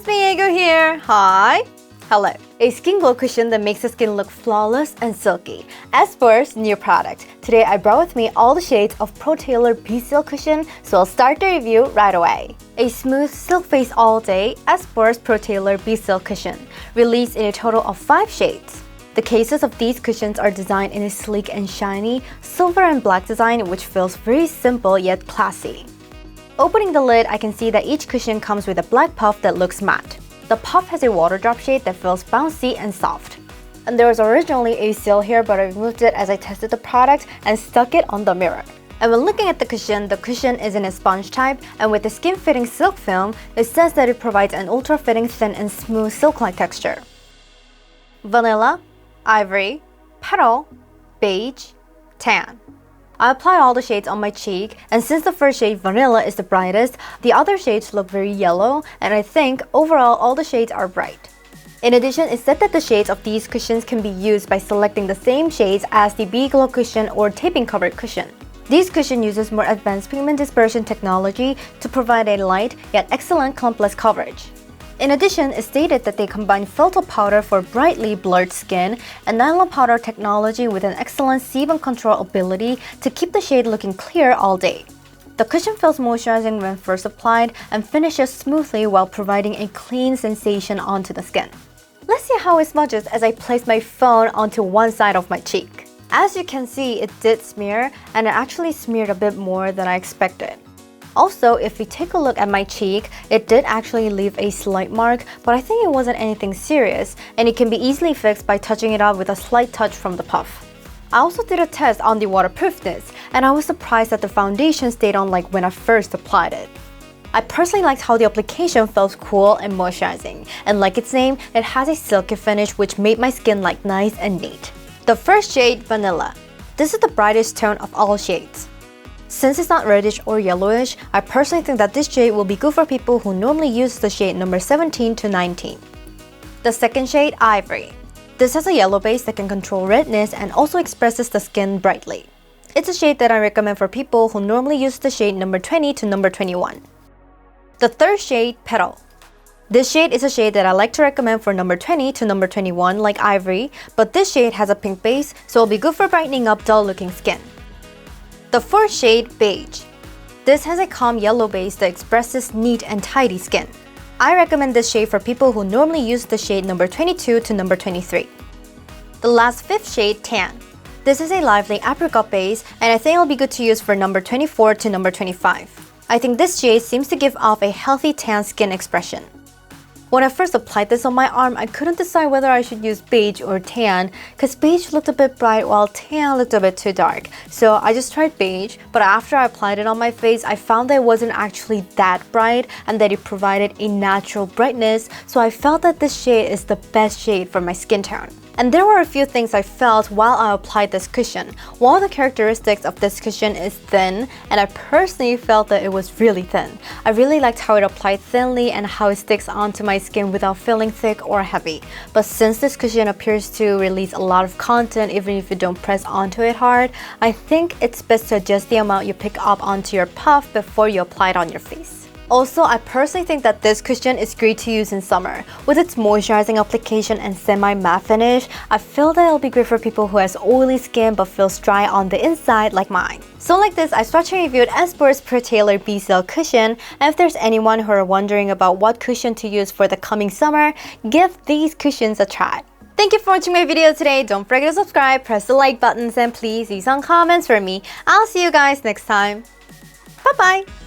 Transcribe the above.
it's me, Aego here. Hi. Hello. A skin glow cushion that makes the skin look flawless and silky. Espoir's new product. Today I brought with me all the shades of Pro Tailor Be Silk cushion, so I'll start the review right away. A smooth silk face all day, Espoir's Pro Tailor Be Silk cushion. Released in a total of 5 shades. The cases of these cushions are designed in a sleek and shiny silver and black design which feels very simple yet classy. Opening the lid, I can see that each cushion comes with a black puff that looks matte. The puff has a water drop shade that feels bouncy and soft. And there was originally a seal here, but I removed it as I tested the product and stuck it on the mirror. And when looking at the cushion is in a sponge type, and with the skin-fitting silk film, it says that it provides an ultra-fitting thin and smooth silk-like texture. Vanilla, Ivory, Petal, Beige, Tan. I apply all the shades on my cheek, and since the first shade, Vanilla, is the brightest, the other shades look very yellow, and I think overall all the shades are bright. In addition, it's said that the shades of these cushions can be used by selecting the same shades as the Be Glow cushion or taping covered cushion. This cushion uses more advanced pigment dispersion technology to provide a light yet excellent clumpless coverage. In addition, it's stated that they combine filter powder for brightly blurred skin and nylon powder technology with an excellent sebum control ability to keep the shade looking clear all day. The cushion feels moisturizing when first applied and finishes smoothly while providing a clean sensation onto the skin. Let's see how it smudges as I place my phone onto one side of my cheek. As you can see, it did smear, and it actually smeared a bit more than I expected. Also, if we take a look at my cheek, it did actually leave a slight mark, but I think it wasn't anything serious, and it can be easily fixed by touching it up with a slight touch from the puff. I also did a test on the waterproofness, and I was surprised that the foundation stayed on like when I first applied it. I personally liked how the application felt cool and moisturizing, and like its name, it has a silky finish which made my skin like nice and neat. The first shade, Vanilla. This is the brightest tone of all shades. Since it's not reddish or yellowish, I personally think that this shade will be good for people who normally use the shade number 17 to 19. The second shade, Ivory. This has a yellow base that can control redness and also expresses the skin brightly. It's a shade that I recommend for people who normally use the shade number 20 to number 21. The third shade, Petal. This shade is a shade that I like to recommend for number 20 to number 21 like Ivory, but this shade has a pink base, so it'll be good for brightening up dull-looking skin. The fourth shade, Beige. This has a calm yellow base that expresses neat and tidy skin. I recommend this shade for people who normally use the shade number 22 to number 23. The last fifth shade, Tan. This is a lively apricot base, and I think it'll be good to use for number 24 to number 25. I think this shade seems to give off a healthy tan skin expression. When I first applied this on my arm, I couldn't decide whether I should use beige or tan, because beige looked a bit bright while tan looked a bit too dark. So I just tried beige, but after I applied it on my face, I found that it wasn't actually that bright and that it provided a natural brightness, so I felt that this shade is the best shade for my skin tone. And there were a few things I felt while I applied this cushion. One of the characteristics of this cushion is thin, and I personally felt that it was really thin. I really liked how it applied thinly and how it sticks onto my skin without feeling thick or heavy. But since this cushion appears to release a lot of content even if you don't press onto it hard, I think it's best to adjust the amount you pick up onto your puff before you apply it on your face. Also, I personally think that this cushion is great to use in summer. With its moisturizing application and semi-matte finish, I feel that it'll be great for people who has oily skin but feels dry on the inside like mine. So like this, I started to review Espoir's Pro Tailor Be Silk cushion, and if there's anyone who are wondering about what cushion to use for the coming summer, give these cushions a try. Thank you for watching my video today. Don't forget to subscribe, press the like buttons, and please leave some comments for me. I'll see you guys next time. Bye bye!